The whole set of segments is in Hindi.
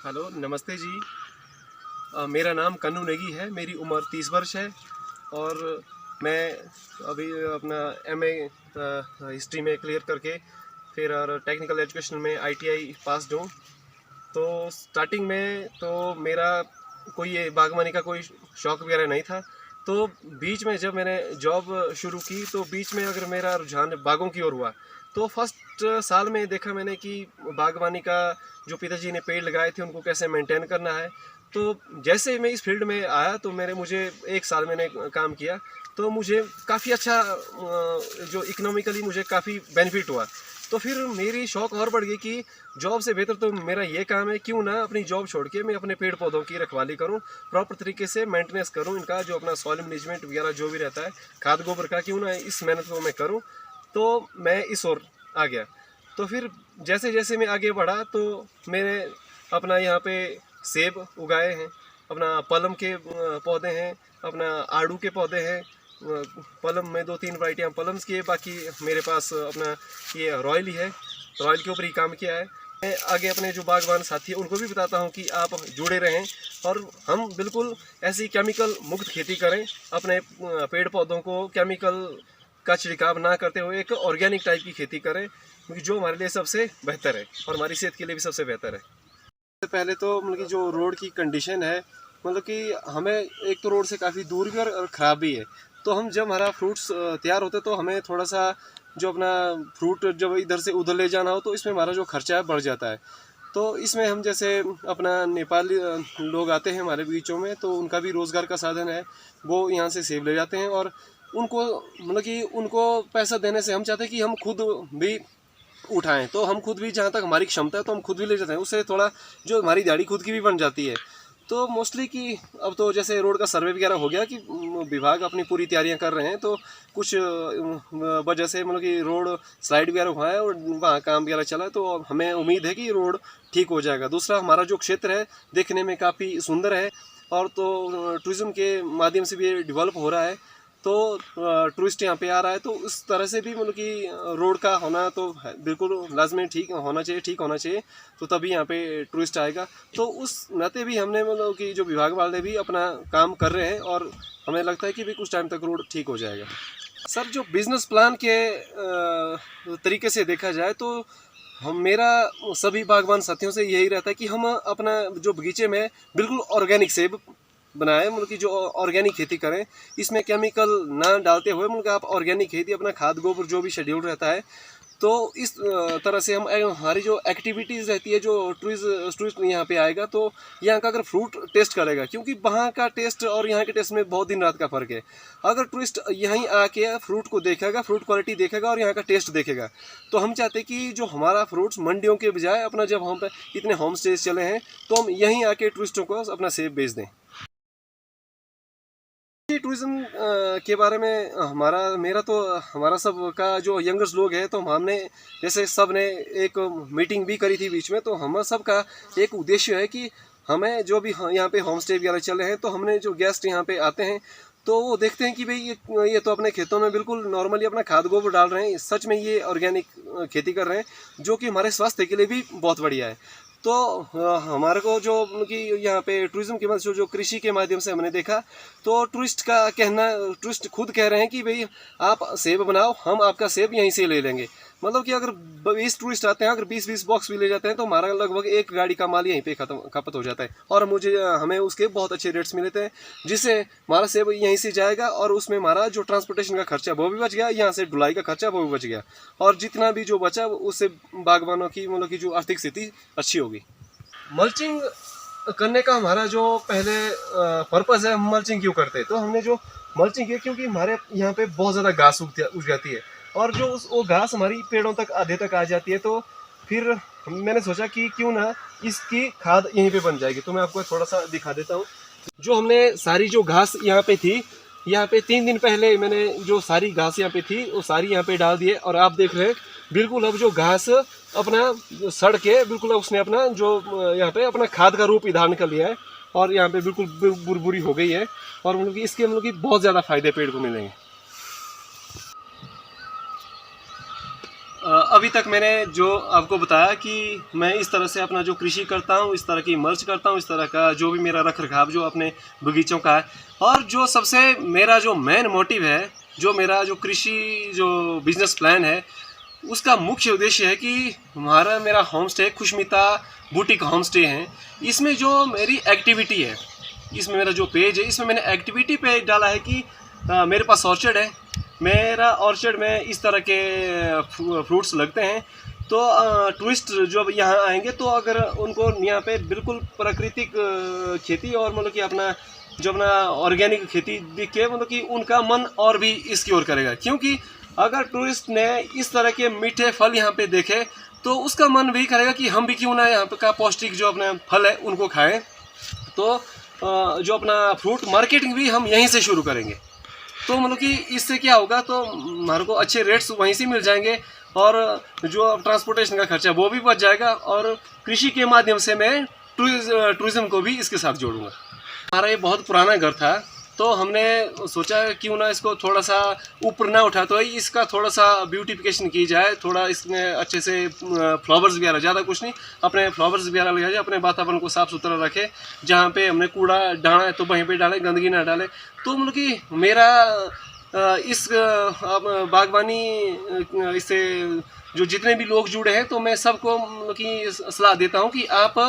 हेलो, नमस्ते जी। मेरा नाम कन्नू नेगी है। मेरी उम्र 30 वर्ष है और मैं अभी अपना एमए हिस्ट्री में क्लियर करके फिर और टेक्निकल एजुकेशन में आईटीआई पास हूँ। तो स्टार्टिंग में तो मेरा कोई ये बागवानी का कोई शौक़ वगैरह नहीं था। तो बीच में जब मैंने जॉब शुरू की तो बीच में अगर मेरा रुझान बागों की ओर हुआ तो फर्स्ट साल में देखा मैंने कि बागवानी का जो पिताजी ने पेड़ लगाए थे उनको कैसे मेंटेन करना है। तो जैसे ही मैं इस फील्ड में आया तो मुझे एक साल मैंने काम किया तो मुझे काफ़ी अच्छा जो इकोनॉमिकली मुझे काफ़ी बेनिफिट हुआ। तो फिर मेरी शौक़ और बढ़ गई कि जॉब से बेहतर तो मेरा ये काम है, क्यों ना अपनी जॉब छोड़ के मैं अपने पेड़ पौधों की रखवाली करूं, प्रॉपर तरीके से मेंटेनेंस करूं, इनका जो अपना सॉइल मैनेजमेंट वगैरह जो भी रहता है, खाद गोबर का, क्यों ना इस मेहनत को मैं करूं। तो मैं इस ओर आ गया। तो फिर जैसे जैसे मैं आगे बढ़ा तो मैंने अपना यहाँ पे सेब उगाए हैं, अपना पलम के पौधे हैं, अपना आड़ू के पौधे हैं। पलम में 2-3 वैरायटियाँ पलम्स की है, बाकी मेरे पास अपना ये रॉयल ही है, रॉयल के ऊपर ही काम किया है। मैं आगे अपने जो बागवान साथी हैं उनको भी बताता हूँ कि आप जुड़े रहें और हम बिल्कुल ऐसी केमिकल मुक्त खेती करें, अपने पेड़ पौधों को केमिकल का छिड़काव ना करते हुए एक ऑर्गेनिक टाइप की खेती करें, क्योंकि जो हमारे लिए सबसे बेहतर है और हमारी सेहत के लिए भी सबसे बेहतर है। सबसे पहले तो मतलब कि जो रोड की कंडीशन है, मतलब कि हमें एक तो रोड से काफ़ी दूर भी और ख़राब भी है। तो हम जब हमारा फ्रूट्स तैयार होते तो हमें थोड़ा सा जो अपना फ्रूट जब इधर से उधर ले जाना हो तो इसमें हमारा जो खर्चा है बढ़ जाता है। तो इसमें हम जैसे अपना नेपाली लोग आते हैं हमारे बगीचों में, तो उनका भी रोज़गार का साधन है, वो यहाँ से सेब ले जाते हैं और उनको मतलब कि उनको पैसा देने से हम चाहते हैं कि हम खुद भी उठाएं। तो हम खुद भी जहाँ तक हमारी क्षमता है तो हम खुद भी ले जाते हैं, उससे थोड़ा जो हमारी दिहाड़ी खुद की भी बन जाती है। तो मोस्टली कि अब तो जैसे रोड का सर्वे वगैरह हो गया कि विभाग अपनी पूरी तैयारियां कर रहे हैं, तो कुछ वजह से मतलब कि रोड स्लाइड वगैरह हुआ है और वहाँ काम वगैरह चला है, तो हमें उम्मीद है कि रोड ठीक हो जाएगा। दूसरा, हमारा जो क्षेत्र है देखने में काफ़ी सुंदर है और तो टूरिज़्म के माध्यम से भी डेवलप हो रहा है। तो टूरिस्ट यहाँ पे आ रहा है, तो उस तरह से भी मतलब कि रोड का होना तो बिल्कुल लाजमी ठीक होना चाहिए, तो तभी यहाँ पे टूरिस्ट आएगा। तो उस नाते भी हमने मतलब कि जो विभाग वाले भी अपना काम कर रहे हैं और हमें लगता है कि भी कुछ टाइम तक रोड ठीक हो जाएगा। सर, जो बिज़नेस प्लान के तरीके से देखा जाए तो मेरा सभी बागवान साथियों से यही रहता है कि हम अपना जो बगीचे में बिल्कुल ऑर्गेनिक सेब बनाए, मतलब कि जो ऑर्गेनिक खेती करें, इसमें केमिकल ना डालते हुए मतलब आप ऑर्गेनिक खेती, अपना खाद गोबर जो भी शेड्यूल रहता है, तो इस तरह से हम हमारी जो एक्टिविटीज़ रहती है, जो टूरिस्ट यहाँ पे आएगा तो यहाँ का अगर फ्रूट टेस्ट करेगा, क्योंकि वहाँ का टेस्ट और यहाँ के टेस्ट में बहुत दिन रात का फ़र्क है। अगर टूरिस्ट यहीं आके फ्रूट को देखेगा, फ्रूट क्वालिटी देखेगा और यहाँ का टेस्ट देखेगा, तो हम चाहते हैं कि जो हमारा फ्रूट्स मंडियों के बजाय अपना, जब हम पे इतने होम स्टेज चले हैं, तो हम यहीं आके टूरिस्टों को अपना सेब बेच दें। टूरिज्म के बारे में हमारा सब का जो यंगर्स लोग हैं, तो हमने जैसे सब ने एक मीटिंग भी करी थी बीच में, तो हम सब का एक उद्देश्य है कि हमें जो भी यहाँ पे होम स्टे वगैरह चले हैं, तो हमने जो गेस्ट यहाँ पे आते हैं तो वो देखते हैं कि भाई ये तो अपने खेतों में बिल्कुल नॉर्मली अपना खाद गोबर डाल रहे हैं, सच में ये ऑर्गेनिक खेती कर रहे हैं, जो कि हमारे स्वास्थ्य के लिए भी बहुत बढ़िया है। तो हमारे को जो कि यहाँ पे टूरिज्म के मदद से जो कृषि के माध्यम से हमने देखा, तो टूरिस्ट खुद कह रहे हैं कि भाई आप सेब बनाओ, हम आपका सेब यहीं से ले लेंगे। मतलब कि अगर 20 टूरिस्ट आते हैं, अगर 20-20 बॉक्स भी ले जाते हैं, तो हमारा लगभग एक गाड़ी का माल यहीं पे खपत हो जाता है और हमें उसके बहुत अच्छे रेट्स मिलते हैं, जिससे हमारा सेब यहीं से जाएगा और उसमें हमारा जो ट्रांसपोर्टेशन का खर्चा वो भी बच गया, यहाँ से ढुलाई का खर्चा वो भी बच गया, और जितना भी जो बचा उससे बागवानों की मतलब कि जो आर्थिक स्थिति अच्छी होगी। मल्चिंग करने का हमारा जो पहले पर्पज़ है, हम मल्चिंग क्यों करते हैं, तो हमने जो मल्चिंग किया क्योंकि हमारे यहाँ पे बहुत ज़्यादा घास उग जाती है और जो वो घास हमारी पेड़ों तक आधे तक आ जाती है। तो फिर मैंने सोचा कि क्यों ना इसकी खाद यहीं पे बन जाएगी। तो मैं आपको थोड़ा सा दिखा देता हूँ। जो हमने सारी जो घास यहाँ पे थी, यहाँ पे 3 दिन पहले मैंने जो सारी घास यहाँ पे थी वो सारी यहाँ पे डाल दिए, और आप देख रहे हैं बिल्कुल अब जो घास अपना सड़ के बिल्कुल उसने अपना जो यहाँ पे अपना खाद का रूप धारण कर लिया है और यहाँ पे बिल्कुल बुरबुरी हो गई है, और मतलब कि इसके मतलब कि बहुत ज़्यादा फायदे पेड़ को मिलेंगे। अभी तक मैंने जो आपको बताया कि मैं इस तरह से अपना जो कृषि करता हूँ, इस तरह की मल्च करता हूँ, इस तरह का जो भी मेरा रख रखाव जो अपने बगीचों का है, और जो सबसे मेरा जो मेन मोटिव है, जो मेरा जो कृषि जो बिजनेस प्लान है, उसका मुख्य उद्देश्य है कि मेरा home stay Khushmita boutique home stay है। इसमें जो मेरी एक्टिविटी है, इसमें मेरा जो पेज है, इसमें मैंने एक्टिविटी पे डाला है कि मेरे पास ऑर्चर्ड है। मेरा ऑर्चर्ड में इस तरह के फ्रूट्स लगते हैं। तो टूरिस्ट जो यहाँ आएंगे तो अगर उनको यहाँ पे बिल्कुल प्राकृतिक खेती और मतलब कि अपना ऑर्गेनिक खेती दिख के मतलब कि उनका मन और भी इसकी ओर करेगा। क्योंकि अगर टूरिस्ट ने इस तरह के मीठे फल यहाँ पे देखे तो उसका मन भी करेगा कि हम भी क्यों ना यहाँ पे का पौष्टिक जो अपना फल है उनको खाएं। तो जो अपना फ्रूट मार्केटिंग भी हम यहीं से शुरू करेंगे। तो मतलब कि इससे क्या होगा, तो हमारे को अच्छे रेट्स वहीं से मिल जाएंगे और जो ट्रांसपोर्टेशन का खर्चा वो भी बच जाएगा, और कृषि के माध्यम से मैं टूरिज्म को भी इसके साथ जोड़ूंगा। हमारा ये बहुत पुराना घर था, तो हमने सोचा क्यों ना इसको थोड़ा सा ऊपर ना उठा, तो इसका थोड़ा सा ब्यूटिफिकेशन की जाए, थोड़ा इसमें अच्छे से फ्लावर्स वगैरह, ज़्यादा कुछ नहीं, अपने फ्लावर्स वगैरह लगाए, अपने वातावरण को साफ़ सुथरा रखे। जहाँ पे हमने कूड़ा डाला है तो वहीं पे डालें, गंदगी ना डालें। तो मतलब कि मेरा इस बागवानी इससे जो जितने भी लोग जुड़े हैं, तो मैं सबको मतलब कि सलाह देता हूँ कि आप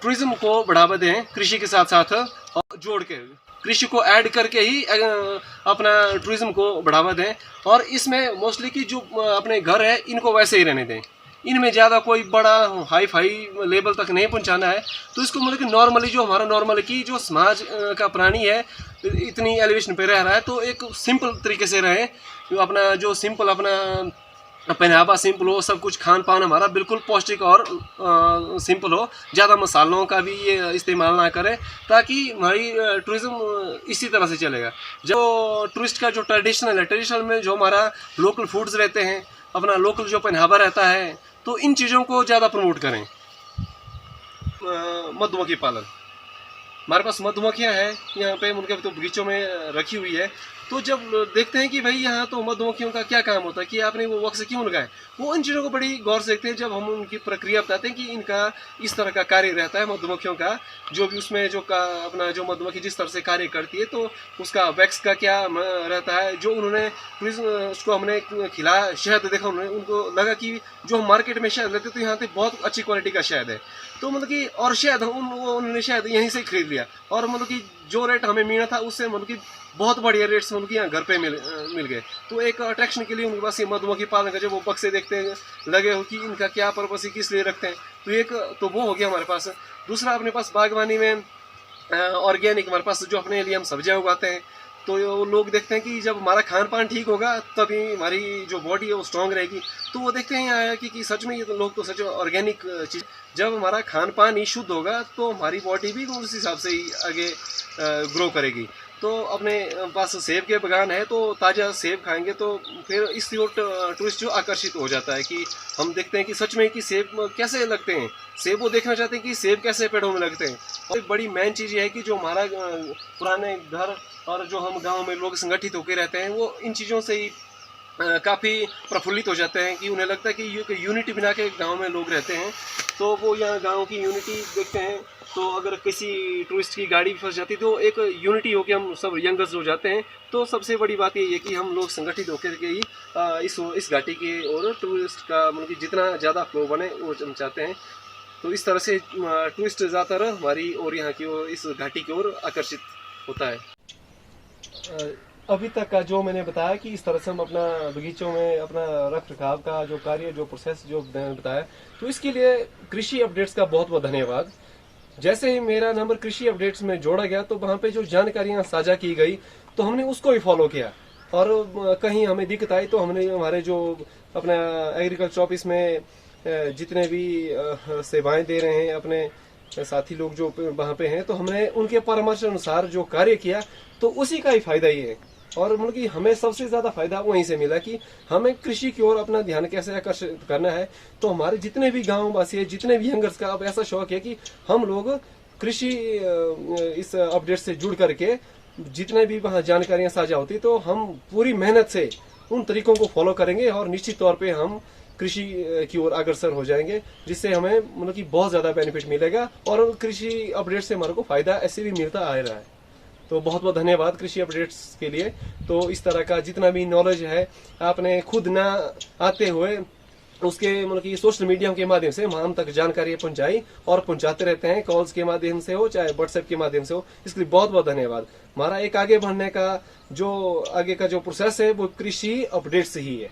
टूरिज्म को बढ़ावा दें कृषि के साथ साथ, और जोड़ के कृषि को ऐड करके ही अपना टूरिज्म को बढ़ावा दें। और इसमें मोस्टली कि जो अपने घर है इनको वैसे ही रहने दें, इनमें ज़्यादा कोई बड़ा हाई फाई लेवल तक नहीं पहुंचाना है। तो इसको मतलब कि नॉर्मली जो हमारा नॉर्मल की जो समाज का प्राणी है इतनी एलिवेशन पे रह रहा है, तो एक सिंपल तरीके से रहे, अपना जो सिंपल अपना पहनावा सिंपल हो, सब कुछ खान पान हमारा बिल्कुल पौष्टिक और सिंपल हो, ज़्यादा मसालों का भी ये इस्तेमाल ना करें, ताकि हमारी टूरिज़्म इसी तरह से चलेगा। जो टूरिस्ट का जो ट्रेडिशनल में जो हमारा लोकल फूड्स रहते हैं, अपना लोकल जो पहनावा रहता है, तो इन चीज़ों को ज़्यादा प्रमोट करें। मधुमक्खी पालन, हमारे पास मधुमक्खियाँ हैं यहाँ पे, उनके तो बगीचों में रखी हुई है। तो जब देखते हैं कि भाई यहाँ तो मधुमक्खियों का क्या काम होता है, कि आपने वो वक्त से क्यों लगाए, वो इन चीज़ों को बड़ी गौर से देखते हैं। जब हम उनकी प्रक्रिया बताते हैं कि इनका इस तरह का कार्य रहता है मधुमक्खियों का, जो भी उसमें जो अपना जो मधुमक्खी जिस तरह से कार्य करती है, तो उसका वैक्स का क्या रहता है, जो उन्होंने उसको हमने खिलाया, शहद देखा उन्होंने, उनको लगा कि जो हम मार्केट में शहद लेते तो यहाँ पे बहुत अच्छी क्वालिटी का शहद है। तो मतलब कि और शहद उन्होंने शहद यहीं से खरीद लिया, और मतलब कि जो रेट हमें मिला था उससे मतलब कि बहुत बढ़िया रेट्स मतलब कि यहाँ घर पे मिल गए। तो एक अट्रैक्शन के लिए उनके पास ये मधुमक्खी पालन का जब वो बक्से देखते हैं लगे हो कि इनका क्या पर्पस है, किस लिए रखते हैं, तो एक तो वो हो गया हमारे पास। दूसरा अपने पास बागवानी में ऑर्गेनिक हमारे पास जो अपने लिए हम सब्जियाँ उगाते हैं, तो लोग देखते हैं कि जब हमारा खान पान ठीक होगा तभी हमारी जो बॉडी है वो स्ट्रांग रहेगी। तो वो देखते हैं यहाँ कि सच में ये तो लोग तो सच ऑर्गेनिक चीज़, जब हमारा खान पान ही शुद्ध होगा तो हमारी बॉडी भी उस हिसाब से ही आगे ग्रो करेगी। तो अपने पास सेब के बागान है, तो ताज़ा सेब खाएंगे तो फिर इसकी ओर टूरिस्ट जो आकर्षित हो जाता है कि हम देखते हैं कि सच में कि सेब कैसे लगते हैं, सेब वो देखना चाहते हैं कि सेब कैसे पेड़ों में लगते हैं। और बड़ी मेन चीज़ ये है कि जो हमारा पुराने घर और जो हम गांव में लोग संगठित होकर रहते हैं, वो इन चीज़ों से ही काफ़ी प्रफुल्लित हो जाते हैं कि उन्हें लगता है कि यूनिटी बना के गाँव में लोग रहते हैं। तो वो यहाँ गाँव की यूनिटी देखते हैं, तो अगर किसी टूरिस्ट की गाड़ी फंस जाती तो एक यूनिटी होकर हम सब यंगर्स हो जाते हैं। तो सबसे बड़ी बात ये है कि हम लोग संगठित होकर के ही इस घाटी की और टूरिस्ट का मतलब कि जितना ज़्यादा फ्लो बने वो हम चाहते हैं। तो इस तरह से टूरिस्ट ज़्यादातर हमारी और यहाँ की ओर इस घाटी की ओर आकर्षित होता है। अभी तक का जो मैंने बताया कि इस तरह से हम अपना बगीचों में अपना रख रखाव का जो कार्य जो प्रोसेस जो मैंने बताया, तो इसके लिए कृषि अपडेट्स का बहुत बहुत धन्यवाद। जैसे ही मेरा नंबर कृषि अपडेट्स में जोड़ा गया तो वहाँ पे जो जानकारियाँ साझा की गई तो हमने उसको ही फॉलो किया, और कहीं हमें दिक्कत आई तो हमने हमारे जो अपना एग्रीकल्चर ऑफिस में जितने भी सेवाएं दे रहे हैं अपने साथी लोग जो वहाँ पे हैं, तो हमने उनके परामर्श अनुसार जो कार्य किया तो उसी का ही फायदा ये है। और मतलब कि हमें सबसे ज्यादा फायदा वहीं से मिला कि हमें कृषि की ओर अपना ध्यान कैसे आकर्षित करना है। तो हमारे जितने भी गाँव वासी है, जितने भी यंगर्स का अब ऐसा शौक है कि हम लोग कृषि इस अपडेट से जुड़ करके जितने भी वहाँ जानकारियां साझा होती तो हम पूरी मेहनत से उन तरीकों को फॉलो करेंगे और निश्चित तौर पे हम कृषि की ओर अग्रसर हो जाएंगे, जिससे हमें मतलब कि बहुत ज्यादा बेनिफिट मिलेगा और कृषि अपडेट से हमारे को फायदा ऐसे भी मिलता आ रहा है। तो बहुत बहुत धन्यवाद कृषि अपडेट्स के लिए। तो इस तरह का जितना भी नॉलेज है आपने खुद ना आते हुए उसके मतलब कि सोशल मीडिया के माध्यम से हम तक जानकारी पहुंचाई और पहुंचाते रहते हैं, कॉल्स के माध्यम से हो चाहे व्हाट्सएप के माध्यम से हो। इसके लिए बहुत बहुत धन्यवाद। हमारा एक आगे बढ़ने का जो आगे का जो प्रोसेस है वो कृषि अपडेट्स ही है।